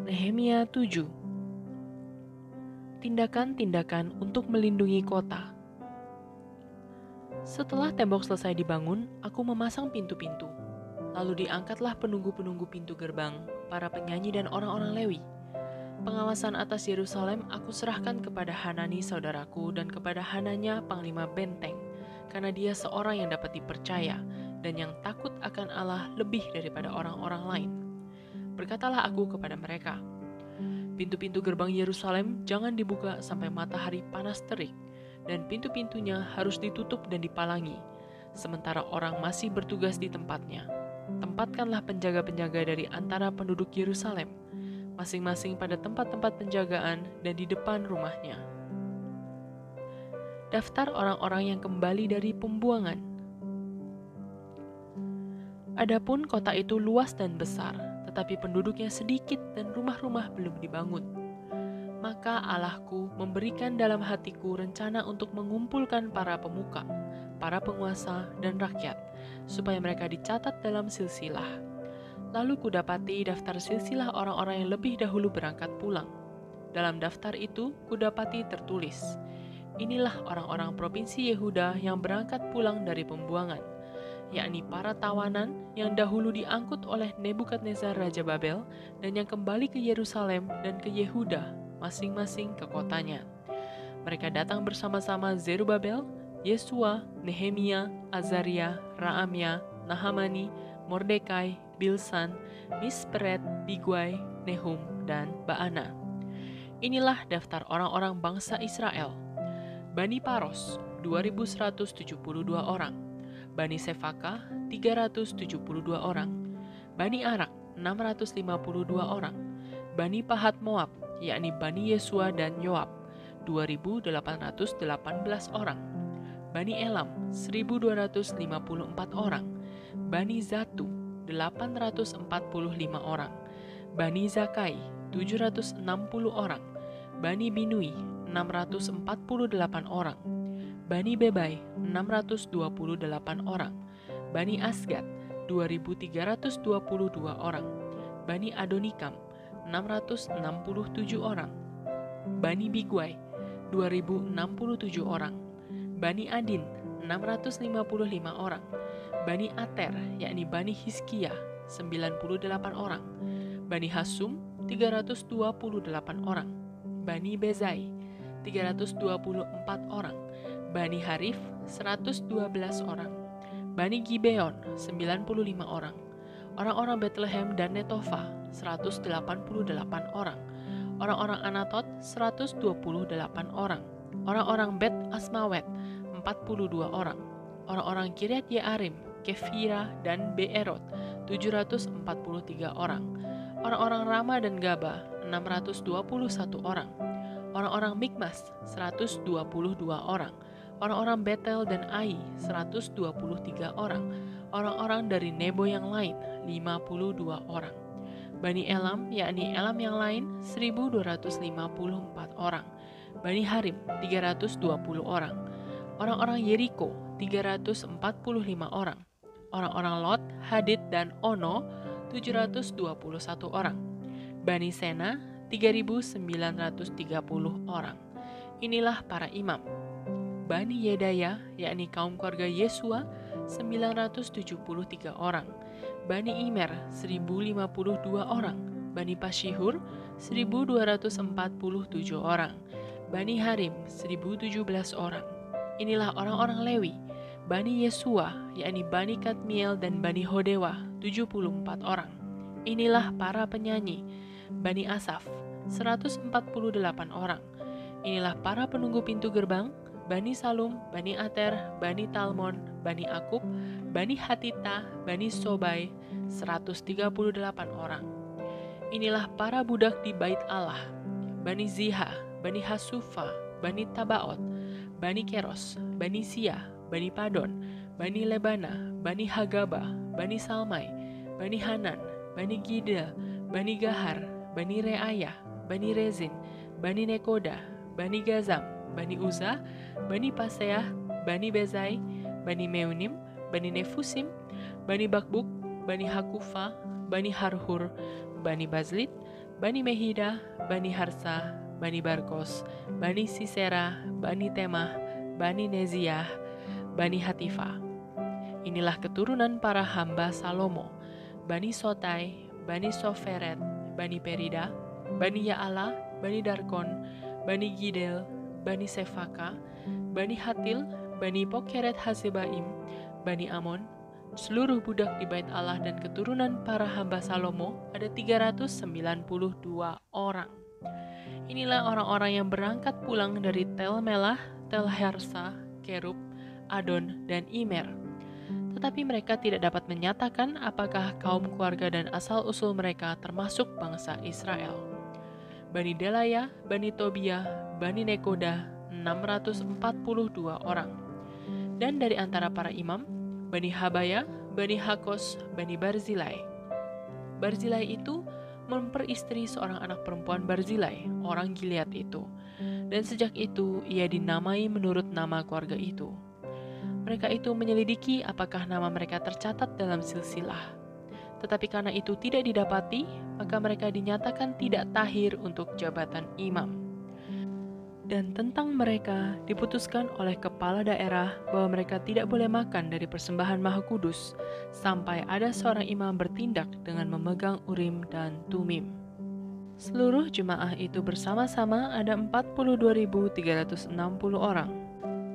Nehemia 7. Tindakan-tindakan untuk melindungi kota. Setelah tembok selesai dibangun, aku memasang pintu-pintu. Lalu diangkatlah penunggu-penunggu pintu gerbang, para penyanyi dan orang-orang Lewi. Pengawasan atas Yerusalem aku serahkan kepada Hanani saudaraku dan kepada Hananya panglima benteng, karena dia seorang yang dapat dipercaya dan yang takut akan Allah lebih daripada orang-orang lain. Berkatalah aku kepada mereka, pintu-pintu gerbang Yerusalem jangan dibuka sampai matahari panas terik, dan pintu-pintunya harus ditutup dan dipalangi, sementara orang masih bertugas di tempatnya. Tempatkanlah penjaga-penjaga dari antara penduduk Yerusalem, masing-masing pada tempat-tempat penjagaan dan di depan rumahnya. Daftar orang-orang yang kembali dari pembuangan. Adapun kota itu luas dan besar, tetapi penduduknya sedikit dan rumah-rumah belum dibangun. Maka Allahku memberikan dalam hatiku rencana untuk mengumpulkan para pemuka, para penguasa, dan rakyat, supaya mereka dicatat dalam silsilah. Lalu kudapati daftar silsilah orang-orang yang lebih dahulu berangkat pulang. Dalam daftar itu kudapati tertulis, inilah orang-orang provinsi Yehuda yang berangkat pulang dari pembuangan, yakni para tawanan yang dahulu diangkut oleh Nebukadnezar Raja Babel dan yang kembali ke Yerusalem dan ke Yehuda, masing-masing ke kotanya. Mereka datang bersama-sama Zerubabel, Yesua, Nehemia, Azaria, Raamya, Nahamani, Mordekai, Bilsan, Misperet, Bigwai, Nehum, dan Baana. Inilah daftar orang-orang bangsa Israel. Bani Paros, 2172 orang. Bani Sefaka, 372 orang. Bani Arak, 652 orang. Bani Pahat Moab, yakni Bani Yesua dan Yoab, 2.818 orang. Bani Elam, 1.254 orang. Bani Zatu, 845 orang. Bani Zakai, 760 orang. Bani Binui, 648 orang. Bani Bebai, 628 orang. Bani Asgad, 2.322 orang. Bani Adonikam, 667 orang. Bani Bigwai, 2.067 orang. Bani Adin, 655 orang. Bani Ater, yakni Bani Hizkia, 98 orang. Bani Hasum, 328 orang. Bani Bezai, 324 orang. Bani Harif, 112 orang. Bani Gibeon, 95 orang. Orang-orang Bethlehem dan Netofa, 188 orang. Orang-orang Anatot, 128 orang. Orang-orang Bet Asmawet, 42 orang. Orang-orang Kiryat Yearim, Kefira, dan Beerot, 743 orang. Orang-orang Rama dan Gaba, 621 orang. Orang-orang Mikmas, 122 orang. Orang-orang Betel dan Ai, 123 orang. Orang-orang dari Nebo yang lain, 52 orang. Bani Elam, yakni Elam yang lain, 1.254 orang. Bani Harim, 320 orang. Orang-orang Yeriko, 345 orang. Orang-orang Lot, Hadid, dan Ono, 721 orang. Bani Sena, 3.930 orang. Inilah para imam. Bani Yedaya, yakni kaum keluarga Yesua, 973 orang. Bani Imer, 1.052 orang. Bani Pashihur, 1.247 orang. Bani Harim, 1.017 orang. Inilah orang-orang Lewi. Bani Yesua, yakni Bani Kadmiel dan Bani Hodewa, 74 orang. Inilah para penyanyi. Bani Asaf, 148 orang. Inilah para penunggu pintu gerbang. Bani Salum, Bani Ater, Bani Talmon, Bani Akub, Bani Hatita, Bani Sobai, 138 orang. Inilah para budak di bait Allah. Bani Ziha, Bani Hasufa, Bani Tabaot, Bani Keros, Bani Sia, Bani Padon, Bani Lebana, Bani Hagaba, Bani Salmai, Bani Hanan, Bani Gida, Bani Gahar, Bani Reaya, Bani Rezin, Bani Nekoda, Bani Gazam, Bani Uza, Bani Paseah, Bani Bezai, Bani Meunim, Bani Nefusim, Bani Bakbuk, Bani Hakufa, Bani Harhur, Bani Bazlit, Bani Mehida, Bani Harsa, Bani Barkos, Bani Sisera, Bani Temah, Bani Neziah, Bani Hatifa. Inilah keturunan para hamba Salomo, Bani Sotai, Bani Soferet, Bani Perida, Bani Yaala, Bani Darkon, Bani Gidel, Bani Sefaka, Bani Hatil, Bani Pokeret Hasebaim, Bani Amon. Seluruh budak di bait Allah dan keturunan para hamba Salomo ada 392 orang. Inilah orang-orang yang berangkat pulang dari Tel Melah, Tel Harsa, Kerub, Adon, dan Imer. Tetapi mereka tidak dapat menyatakan apakah kaum keluarga dan asal-usul mereka termasuk bangsa Israel. Bani Delaya, Bani Tobia, Bani Nekoda, 642 orang. Dan dari antara para imam, Bani Habaya, Bani Hakos, Bani Barzilai. Barzilai itu memperistri seorang anak perempuan Barzilai, orang Gilead itu. Dan sejak itu ia dinamai menurut nama keluarga itu. Mereka itu menyelidiki apakah nama mereka tercatat dalam silsilah. Tetapi karena itu tidak didapati, maka mereka dinyatakan tidak tahir untuk jabatan imam. Dan tentang mereka diputuskan oleh kepala daerah bahwa mereka tidak boleh makan dari persembahan Maha Kudus sampai ada seorang imam bertindak dengan memegang Urim dan Tumim. Seluruh jemaah itu bersama-sama ada 42.360 orang.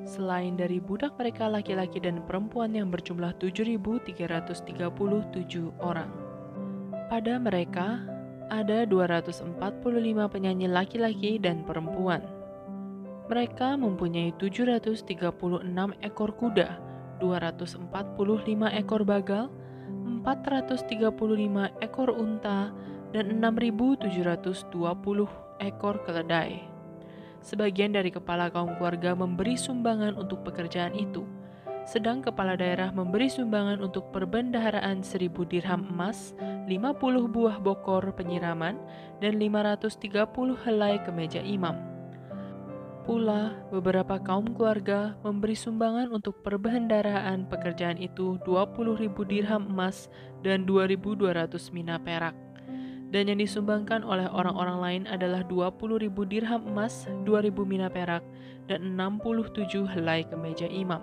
Selain dari budak mereka laki-laki dan perempuan yang berjumlah 7.337 orang. Pada mereka ada 245 penyanyi laki-laki dan perempuan. Mereka mempunyai 736 ekor kuda, 245 ekor bagal, 435 ekor unta, dan 6.720 ekor keledai. Sebagian dari kepala kaum keluarga memberi sumbangan untuk pekerjaan itu, sedang kepala daerah memberi sumbangan untuk perbendaharaan 1.000 dirham emas, 50 buah bokor penyiraman, dan 530 helai kemeja imam. Pula, beberapa kaum keluarga memberi sumbangan untuk perbendaharaan pekerjaan itu 20.000 dirham emas dan 2.200 mina perak. Dan yang disumbangkan oleh orang-orang lain adalah 20.000 dirham emas, 2.000 mina perak, dan 67 helai kemeja imam.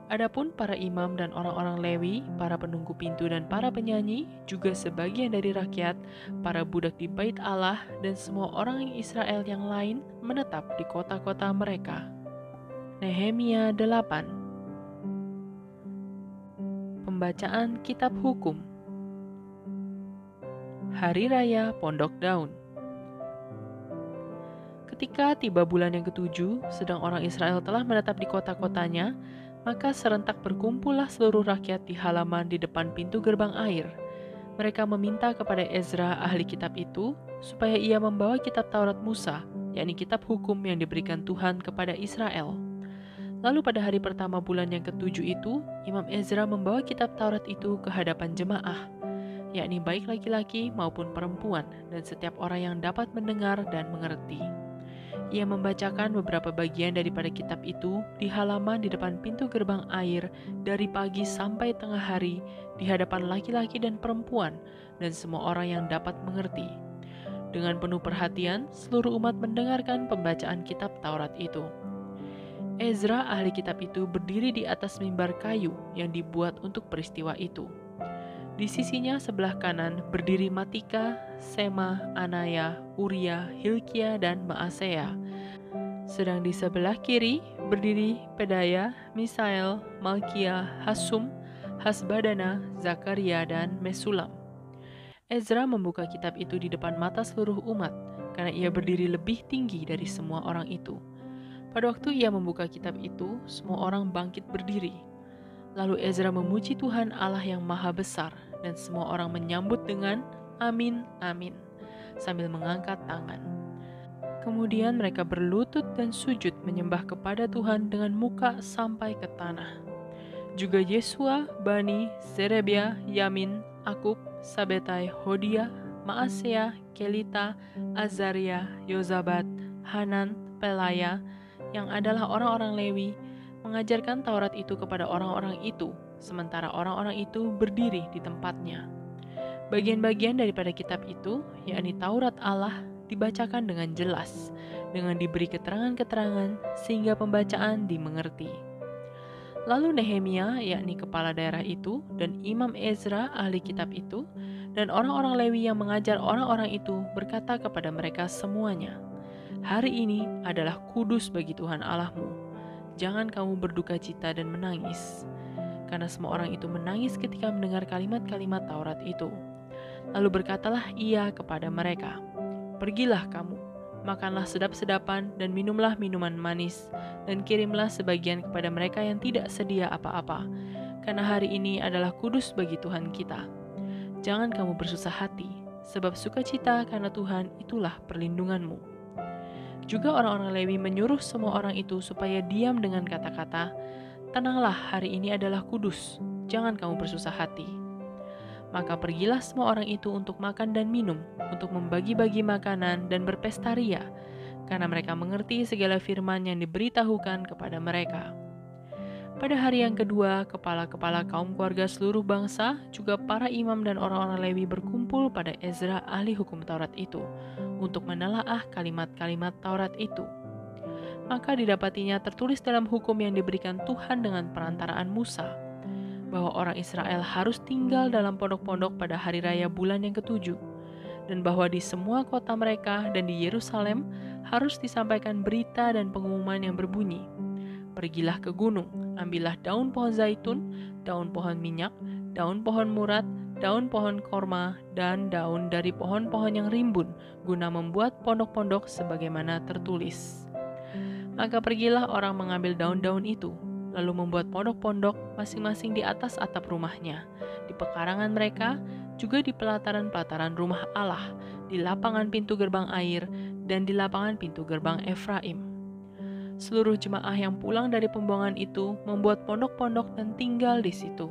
Adapun para imam dan orang-orang Lewi, para penunggu pintu dan para penyanyi, juga sebagian dari rakyat, para budak di bait Allah, dan semua orang Israel yang lain menetap di kota-kota mereka. Nehemia 8. Pembacaan Kitab Hukum. Hari Raya Pondok Daun. Ketika tiba bulan yang ketujuh, sedang orang Israel telah menetap di kota-kotanya, maka serentak berkumpullah seluruh rakyat di halaman di depan pintu gerbang air. Mereka meminta kepada Ezra ahli kitab itu, supaya ia membawa kitab Taurat Musa, yakni kitab hukum yang diberikan Tuhan kepada Israel. Lalu pada hari pertama bulan yang ketujuh itu, Imam Ezra membawa kitab Taurat itu ke hadapan jemaah, yakni baik laki-laki maupun perempuan, dan setiap orang yang dapat mendengar dan mengerti. Ia membacakan beberapa bagian daripada kitab itu di halaman di depan pintu gerbang air dari pagi sampai tengah hari di hadapan laki-laki dan perempuan dan semua orang yang dapat mengerti. Dengan penuh perhatian, seluruh umat mendengarkan pembacaan kitab Taurat itu. Ezra ahli kitab itu berdiri di atas mimbar kayu yang dibuat untuk peristiwa itu. Di sisinya sebelah kanan berdiri Matika, Sema, Anaya, Uria, Hilkia, dan Maaseya. Sedang di sebelah kiri berdiri Pedaya, Misael, Malkia, Hasum, Hasbadana, Zakaria, dan Mesulam. Ezra membuka kitab itu di depan mata seluruh umat, karena ia berdiri lebih tinggi dari semua orang itu. Pada waktu ia membuka kitab itu, semua orang bangkit berdiri. Lalu Ezra memuji Tuhan Allah yang Maha Besar, dan semua orang menyambut dengan Amin, Amin, sambil mengangkat tangan. Kemudian mereka berlutut dan sujud menyembah kepada Tuhan dengan muka sampai ke tanah. Juga Yesua, Bani, Zerebia, Yamin, Akub, Sabetai, Hodia, Maaseya, Kelita, Azaria, Yozabat, Hanan, Pelaya, yang adalah orang-orang Lewi, mengajarkan Taurat itu kepada orang-orang itu, sementara orang-orang itu berdiri di tempatnya. Bagian-bagian daripada kitab itu, yakni Taurat Allah, dibacakan dengan jelas, dengan diberi keterangan-keterangan sehingga pembacaan dimengerti. Lalu Nehemia, yakni kepala daerah itu, dan Imam Ezra, ahli kitab itu, dan orang-orang Lewi yang mengajar orang-orang itu berkata kepada mereka semuanya, "Hari ini adalah kudus bagi Tuhan Allahmu. Jangan kamu berduka cita dan menangis." Karena semua orang itu menangis ketika mendengar kalimat-kalimat Taurat itu. Lalu berkatalah ia kepada mereka, "Pergilah kamu, makanlah sedap-sedapan dan minumlah minuman manis, dan kirimlah sebagian kepada mereka yang tidak sedia apa-apa, karena hari ini adalah kudus bagi Tuhan kita. Jangan kamu bersusah hati, sebab sukacita karena Tuhan itulah perlindunganmu." Juga orang-orang Lewi menyuruh semua orang itu supaya diam dengan kata-kata, "Tenanglah, hari ini adalah kudus, jangan kamu bersusah hati." Maka pergilah semua orang itu untuk makan dan minum, untuk membagi-bagi makanan dan berpesta ria, karena mereka mengerti segala firman yang diberitahukan kepada mereka. Pada hari yang kedua, kepala-kepala kaum keluarga seluruh bangsa, juga para imam dan orang-orang Lewi berkumpul pada Ezra ahli hukum Taurat itu, untuk menelaah kalimat-kalimat Taurat itu. Maka didapatinya tertulis dalam hukum yang diberikan Tuhan dengan perantaraan Musa, bahwa orang Israel harus tinggal dalam pondok-pondok pada hari raya bulan yang ketujuh, dan bahwa di semua kota mereka dan di Yerusalem harus disampaikan berita dan pengumuman yang berbunyi, "Pergilah ke gunung, ambillah daun pohon zaitun, daun pohon minyak, daun pohon murad, daun pohon korma, dan daun dari pohon-pohon yang rimbun, guna membuat pondok-pondok sebagaimana tertulis." Maka pergilah orang mengambil daun-daun itu, lalu membuat pondok-pondok masing-masing di atas atap rumahnya, di pekarangan mereka, juga di pelataran-pelataran rumah Allah, di lapangan pintu gerbang air, dan di lapangan pintu gerbang Efraim. Seluruh jemaah yang pulang dari pembuangan itu membuat pondok-pondok dan tinggal di situ.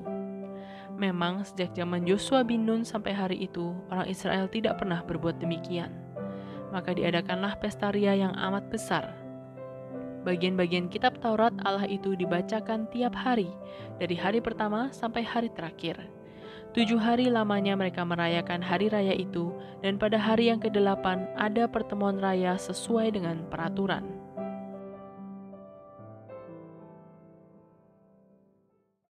Memang sejak zaman Yosua bin Nun sampai hari itu, orang Israel tidak pernah berbuat demikian. Maka diadakanlah pesta ria yang amat besar. Bagian-bagian kitab Taurat Allah itu dibacakan tiap hari, dari hari pertama sampai hari terakhir. 7 hari lamanya mereka merayakan hari raya itu, dan pada hari yang ke-8 ada pertemuan raya sesuai dengan peraturan.